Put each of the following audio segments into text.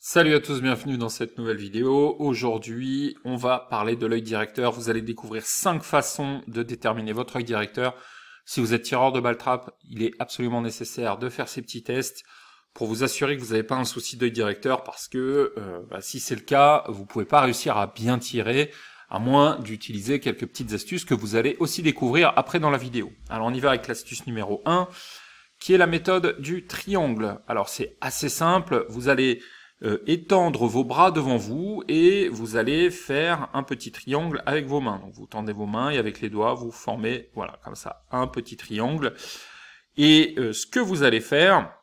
Salut à tous, bienvenue dans cette nouvelle vidéo. Aujourd'hui, on va parler de l'œil directeur. Vous allez découvrir 5 façons de déterminer votre œil directeur. Si vous êtes tireur de balle trap, il est absolument nécessaire de faire ces petits tests pour vous assurer que vous n'avez pas un souci d'œil directeur parce que si c'est le cas, vous pouvez pas réussir à bien tirer à moins d'utiliser quelques petites astuces que vous allez aussi découvrir après dans la vidéo. Alors on y va avec l'astuce numéro 1 qui est la méthode du triangle. Alors c'est assez simple, vous allez étendre vos bras devant vous et vous allez faire un petit triangle avec vos mains. Donc vous tendez vos mains et avec les doigts vous formez, voilà, comme ça, un petit triangle. Et ce que vous allez faire,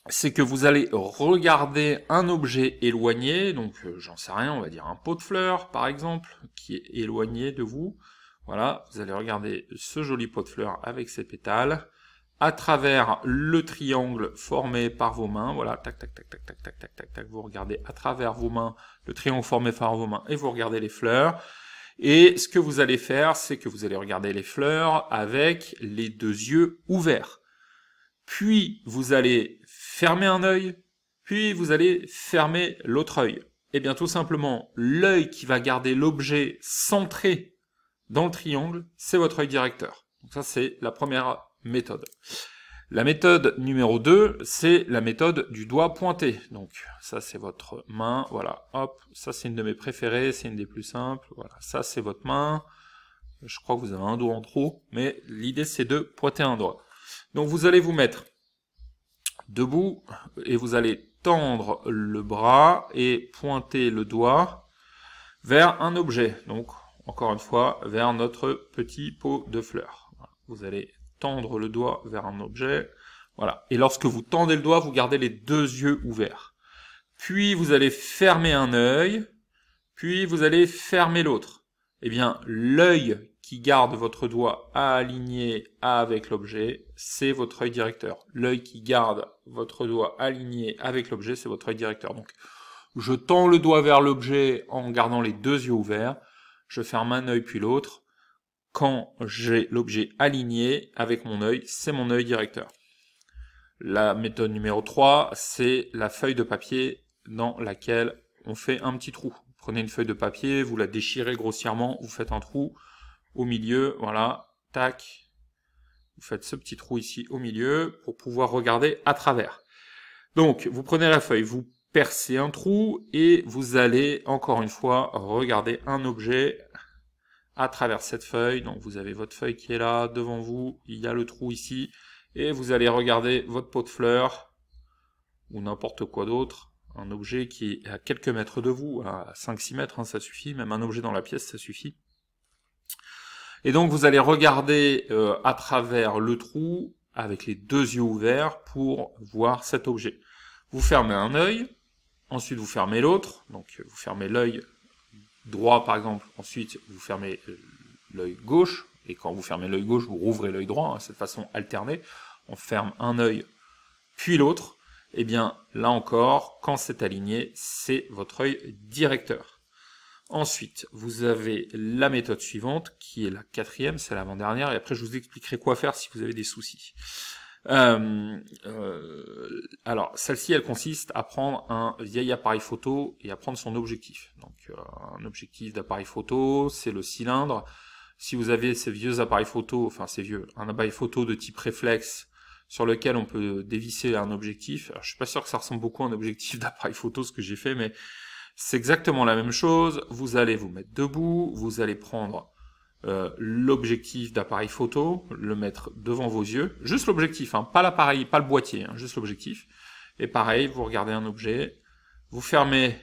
c'est que vous allez regarder un objet éloigné, donc j'en sais rien, on va dire un pot de fleurs par exemple, qui est éloigné de vous. Voilà, vous allez regarder ce joli pot de fleurs avec ses pétales à travers le triangle formé par vos mains, voilà, tac, tac, tac, tac, tac, tac, tac, tac, tac, vous regardez à travers vos mains le triangle formé par vos mains et vous regardez les fleurs. Et ce que vous allez faire, c'est que vous allez regarder les fleurs avec les deux yeux ouverts. Puis vous allez fermer un œil, puis vous allez fermer l'autre œil. Et bien tout simplement, l'œil qui va garder l'objet centré dans le triangle, c'est votre œil directeur. Donc ça c'est la première méthode. La méthode numéro 2, c'est la méthode du doigt pointé. Donc ça c'est votre main, voilà, hop, ça c'est une de mes préférées, c'est une des plus simples, voilà, ça c'est votre main, je crois que vous avez un doigt en trop, mais l'idée c'est de pointer un doigt. Donc vous allez vous mettre debout et vous allez tendre le bras et pointer le doigt vers un objet, donc encore une fois vers notre petit pot de fleurs. Voilà. Vous allez tendre le doigt vers un objet, voilà. Et lorsque vous tendez le doigt, vous gardez les deux yeux ouverts. Puis vous allez fermer un œil, puis vous allez fermer l'autre. Eh bien, l'œil qui garde votre doigt aligné avec l'objet, c'est votre œil directeur. L'œil qui garde votre doigt aligné avec l'objet, c'est votre œil directeur. Donc, je tends le doigt vers l'objet en gardant les deux yeux ouverts, je ferme un œil puis l'autre. Quand j'ai l'objet aligné avec mon œil, c'est mon œil directeur. La méthode numéro 3, c'est la feuille de papier dans laquelle on fait un petit trou. Vous prenez une feuille de papier, vous la déchirez grossièrement, vous faites un trou au milieu, voilà, tac. Vous faites ce petit trou ici au milieu pour pouvoir regarder à travers. Donc, vous prenez la feuille, vous percez un trou et vous allez, encore une fois, regarder un objet à travers cette feuille. Donc vous avez votre feuille qui est là devant vous, il y a le trou ici, et vous allez regarder votre pot de fleurs, ou n'importe quoi d'autre, un objet qui est à quelques mètres de vous, à 5-6 mètres, hein, ça suffit, même un objet dans la pièce, ça suffit. Et donc vous allez regarder à travers le trou, avec les deux yeux ouverts, pour voir cet objet. Vous fermez un œil, ensuite vous fermez l'autre, donc vous fermez l'œil droit par exemple, ensuite vous fermez l'œil gauche, et quand vous fermez l'œil gauche, vous rouvrez l'œil droit, hein, cette façon alternée, on ferme un œil puis l'autre, et bien là encore, quand c'est aligné, c'est votre œil directeur. Ensuite, vous avez la méthode suivante, qui est la quatrième, c'est l'avant-dernière, et après je vous expliquerai quoi faire si vous avez des soucis. Alors, celle-ci, elle consiste à prendre un vieil appareil photo et à prendre son objectif. Donc, un objectif d'appareil photo, c'est le cylindre. Si vous avez ces vieux appareils photo, enfin c'est vieux, un appareil photo de type réflexe sur lequel on peut dévisser un objectif. Alors, je suis pas sûr que ça ressemble beaucoup à un objectif d'appareil photo ce que j'ai fait, mais c'est exactement la même chose. Vous allez vous mettre debout, vous allez prendre l'objectif d'appareil photo, le mettre devant vos yeux, juste l'objectif, hein, pas l'appareil, pas le boîtier, hein, juste l'objectif. Et pareil, vous regardez un objet, vous fermez,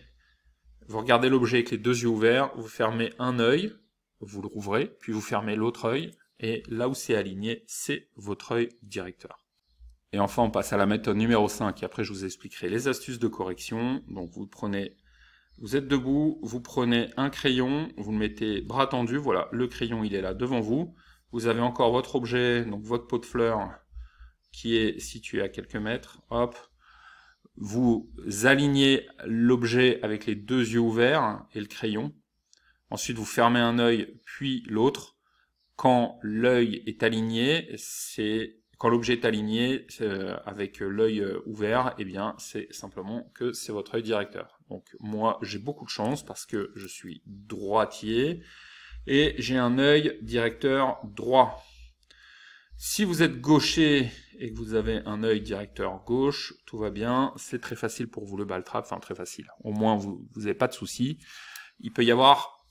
vous regardez l'objet avec les deux yeux ouverts, vous fermez un œil, vous le rouvrez, puis vous fermez l'autre œil, et là où c'est aligné, c'est votre œil directeur. Et enfin, on passe à la méthode numéro 5, et après je vous expliquerai les astuces de correction. Donc vous prenez, vous êtes debout, vous prenez un crayon, vous le mettez bras tendu, voilà, le crayon il est là devant vous. Vous avez encore votre objet, donc votre pot de fleurs, qui est situé à quelques mètres, hop. Vous alignez l'objet avec les deux yeux ouverts et le crayon. Ensuite, vous fermez un œil, puis l'autre. Quand l'œil est aligné, quand l'objet est aligné avec l'œil ouvert, eh bien c'est simplement que c'est votre œil directeur. Donc moi j'ai beaucoup de chance parce que je suis droitier et j'ai un œil directeur droit. Si vous êtes gaucher et que vous avez un œil directeur gauche, tout va bien, c'est très facile pour vous le ball trap, enfin très facile. Au moins vous n'avez pas de soucis. Il peut y avoir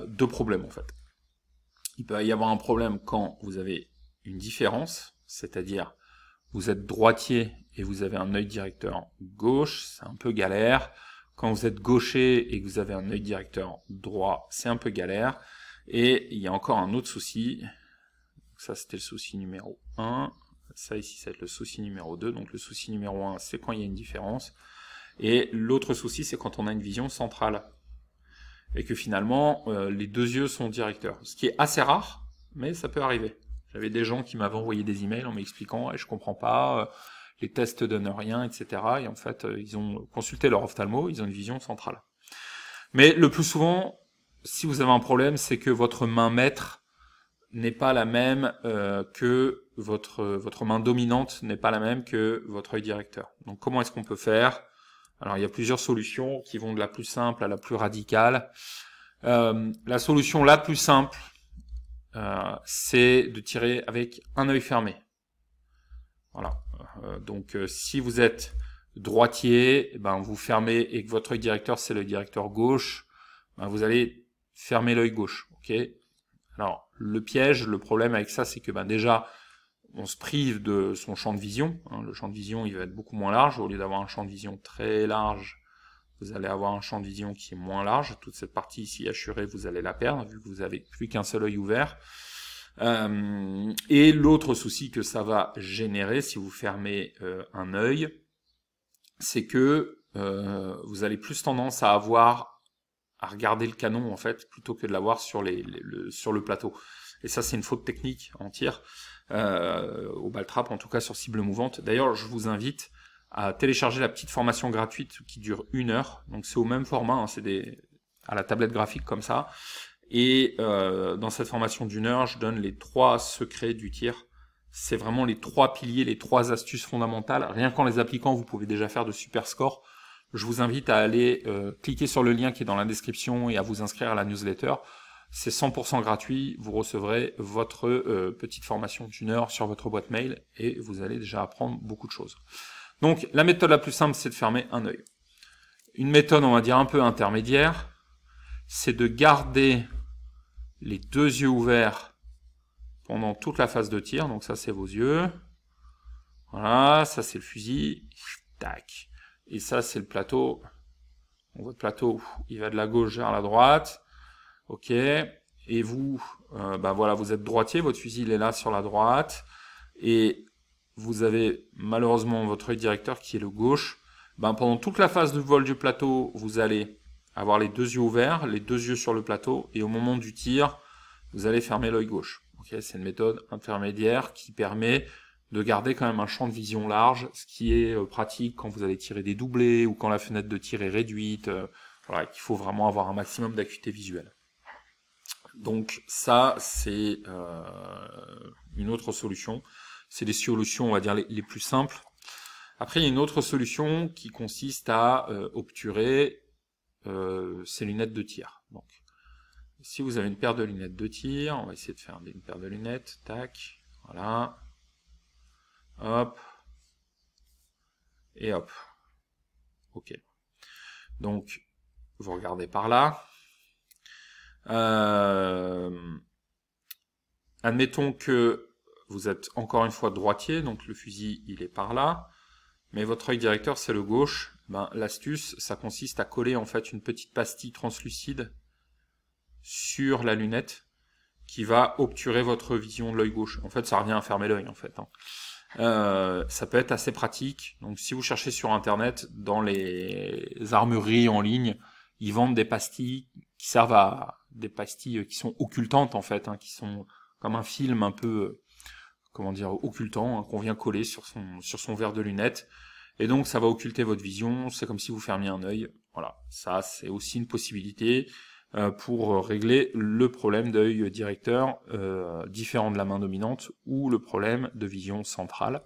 deux problèmes en fait. Il peut y avoir un problème quand vous avez une différence, c'est-à-dire vous êtes droitier et vous avez un œil directeur gauche, c'est un peu galère. Quand vous êtes gaucher et que vous avez un œil directeur droit, c'est un peu galère. Et il y a encore un autre souci. Ça, c'était le souci numéro 1. Ça, ici, ça va être le souci numéro 2. Donc, le souci numéro 1, c'est quand il y a une différence. Et l'autre souci, c'est quand on a une vision centrale. Et que finalement, les deux yeux sont directeurs. Ce qui est assez rare, mais ça peut arriver. J'avais des gens qui m'avaient envoyé des emails en m'expliquant « je comprends pas, les tests donnent rien, etc. » Et en fait, ils ont consulté leur ophtalmo, ils ont une vision centrale. Mais le plus souvent, si vous avez un problème, c'est que votre main maître n'est pas la même que votre main dominante n'est pas la même que votre œil directeur. Donc comment est-ce qu'on peut faire? Alors il y a plusieurs solutions qui vont de la plus simple à la plus radicale. La solution la plus simple, c'est de tirer avec un œil fermé. Voilà. Donc si vous êtes droitier, ben, vous fermez et que votre œil directeur c'est l'œil directeur gauche, ben, vous allez fermer l'œil gauche. Ok. Alors le piège, le problème avec ça, c'est que ben, déjà on se prive de son champ de vision. Hein. Le champ de vision il va être beaucoup moins large. Au lieu d'avoir un champ de vision très large, vous allez avoir un champ de vision qui est moins large. Toute cette partie ici hachurée, vous allez la perdre, vu que vous avez plus qu'un seul œil ouvert. Et l'autre souci que ça va générer, si vous fermez un œil, c'est que vous allez plus tendance à regarder le canon, en fait, plutôt que de l'avoir sur le plateau. Et ça, c'est une faute technique en tir, au ball trap, en tout cas sur cible mouvante. D'ailleurs, je vous invite à télécharger la petite formation gratuite qui dure 1 heure. Donc c'est au même format, hein, c'est à la tablette graphique comme ça. Et dans cette formation d'1 heure, je donne les 3 secrets du tir. C'est vraiment les 3 piliers, les 3 astuces fondamentales. Rien qu'en les appliquant, vous pouvez déjà faire de super scores. Je vous invite à aller cliquer sur le lien qui est dans la description et à vous inscrire à la newsletter. C'est 100% gratuit, vous recevrez votre petite formation d'1 heure sur votre boîte mail et vous allez déjà apprendre beaucoup de choses. Donc la méthode la plus simple, c'est de fermer un œil. Une méthode, on va dire, un peu intermédiaire, c'est de garder les deux yeux ouverts pendant toute la phase de tir. Donc ça, c'est vos yeux. Voilà, ça c'est le fusil. Tac. Et ça, c'est le plateau. Donc, votre plateau, il va de la gauche vers la droite. Ok. Et vous, ben voilà, vous êtes droitier, votre fusil il est là sur la droite. Et vous avez malheureusement votre œil directeur qui est le gauche. Ben, pendant toute la phase de vol du plateau, vous allez avoir les deux yeux ouverts, les deux yeux sur le plateau. Et au moment du tir, vous allez fermer l'œil gauche. Okay, c'est une méthode intermédiaire qui permet de garder quand même un champ de vision large, ce qui est pratique quand vous allez tirer des doublés ou quand la fenêtre de tir est réduite. Voilà, qu'il faut vraiment avoir un maximum d'acuité visuelle. Donc ça, c'est une autre solution. C'est des solutions, on va dire, les plus simples. Après, il y a une autre solution qui consiste à obturer ces lunettes de tir. Donc, si vous avez une paire de lunettes de tir, on va essayer de faire une paire de lunettes. Tac, voilà. Hop. Et hop. Ok. Donc, vous regardez par là. Admettons que vous êtes encore une fois droitier, donc le fusil il est par là, mais votre œil directeur c'est le gauche. Ben, l'astuce, ça consiste à coller en fait une petite pastille translucide sur la lunette qui va obturer votre vision de l'œil gauche. En fait, ça revient à fermer l'œil en fait. Hein. Ça peut être assez pratique. Donc, si vous cherchez sur internet, dans les armureries en ligne, ils vendent des pastilles qui servent à des pastilles qui sont occultantes en fait, hein, qui sont comme un film un peu, comment dire, occultant, hein, qu'on vient coller sur son verre de lunettes. Et donc ça va occulter votre vision, c'est comme si vous fermiez un œil. Voilà, ça c'est aussi une possibilité. pour régler le problème d'œil directeur différent de la main dominante ou le problème de vision centrale.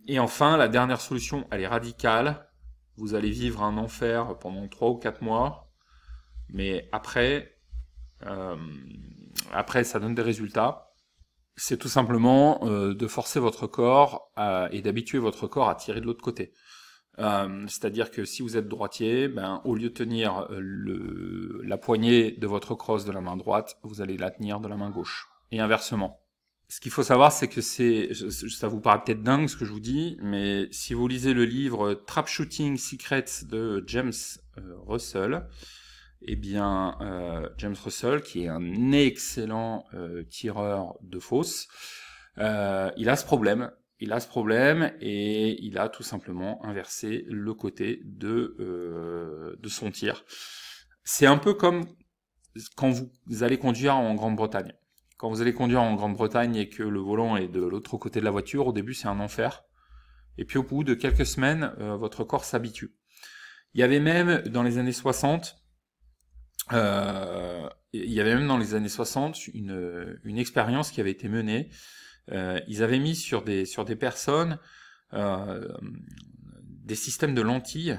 Et enfin, la dernière solution, elle est radicale. Vous allez vivre un enfer pendant 3 ou 4 mois, mais après, ça donne des résultats. C'est tout simplement de forcer votre corps et d'habituer votre corps à tirer de l'autre côté. C'est-à-dire que si vous êtes droitier, au lieu de tenir la poignée de votre crosse de la main droite, vous allez la tenir de la main gauche. Et inversement. Ce qu'il faut savoir, c'est que ça vous paraît peut-être dingue ce que je vous dis, mais si vous lisez le livre Trap Shooting Secrets de James Russell, eh bien, James Russell, qui est un excellent tireur de fausse, il a ce problème. Il a ce problème et il a tout simplement inversé le côté de son tir. C'est un peu comme quand vous allez conduire en Grande-Bretagne. Quand vous allez conduire en Grande-Bretagne et que le volant est de l'autre côté de la voiture, au début c'est un enfer. Et puis au bout de quelques semaines, votre corps s'habitue. Il y avait même dans les années 60, une expérience qui avait été menée. Ils avaient mis sur des personnes des systèmes de lentilles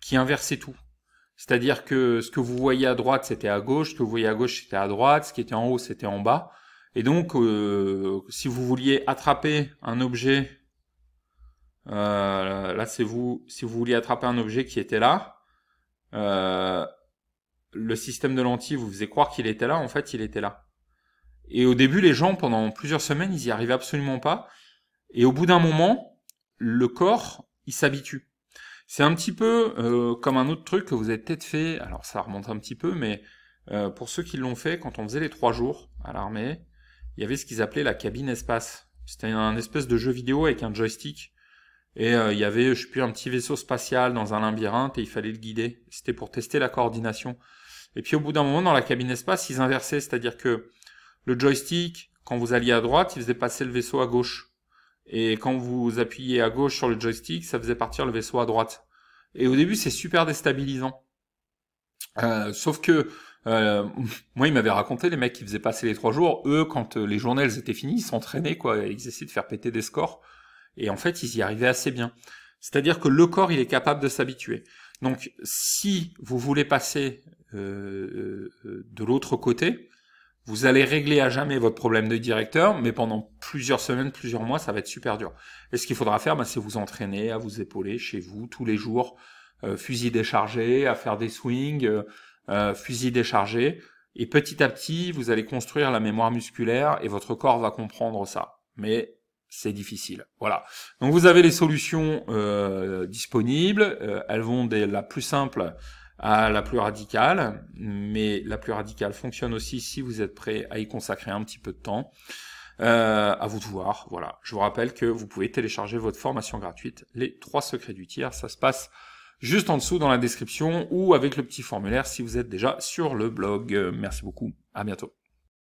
qui inversaient tout. C'est-à-dire que ce que vous voyez à droite, c'était à gauche, ce que vous voyez à gauche, c'était à droite, ce qui était en haut, c'était en bas. Et donc, si vous vouliez attraper un objet, là c'est vous, si vous vouliez attraper un objet qui était là, le système de lentilles vous faisait croire qu'il était là, en fait il était là. Et au début, les gens, pendant plusieurs semaines, ils y arrivaient absolument pas. Et au bout d'un moment, le corps, il s'habitue. C'est un petit peu comme un autre truc que vous avez peut-être fait, alors ça remonte un petit peu, mais pour ceux qui l'ont fait, quand on faisait les 3 jours à l'armée, il y avait ce qu'ils appelaient la cabine espace. C'était un espèce de jeu vidéo avec un joystick. Et il y avait, je sais plus, un petit vaisseau spatial dans un labyrinthe et il fallait le guider. C'était pour tester la coordination. Et puis au bout d'un moment, dans la cabine espace, ils inversaient, c'est-à-dire que le joystick, quand vous alliez à droite, il faisait passer le vaisseau à gauche. Et quand vous appuyez à gauche sur le joystick, ça faisait partir le vaisseau à droite. Et au début, c'est super déstabilisant. Sauf que, moi, ils m'avaient raconté, les mecs qui faisaient passer les 3 jours, eux, quand les journées elles étaient finies, ils s'entraînaient, quoi. Ils essayaient de faire péter des scores. Et en fait, ils y arrivaient assez bien. C'est-à-dire que le corps, il est capable de s'habituer. Donc, si vous voulez passer de l'autre côté, vous allez régler à jamais votre problème d'œil directeur, mais pendant plusieurs semaines, plusieurs mois, ça va être super dur. Et ce qu'il faudra faire, c'est vous entraîner à vous épauler chez vous tous les jours, fusil déchargé, à faire des swings, fusil déchargé. Et petit à petit, vous allez construire la mémoire musculaire et votre corps va comprendre ça. Mais c'est difficile. Voilà. Donc vous avez les solutions disponibles. Elles vont de la plus simple à la plus radicale, mais la plus radicale fonctionne aussi si vous êtes prêt à y consacrer un petit peu de temps. À vous de voir. Voilà. Je vous rappelle que vous pouvez télécharger votre formation gratuite, les 3 secrets du tir. Ça se passe juste en dessous dans la description ou avec le petit formulaire si vous êtes déjà sur le blog. Merci beaucoup. À bientôt.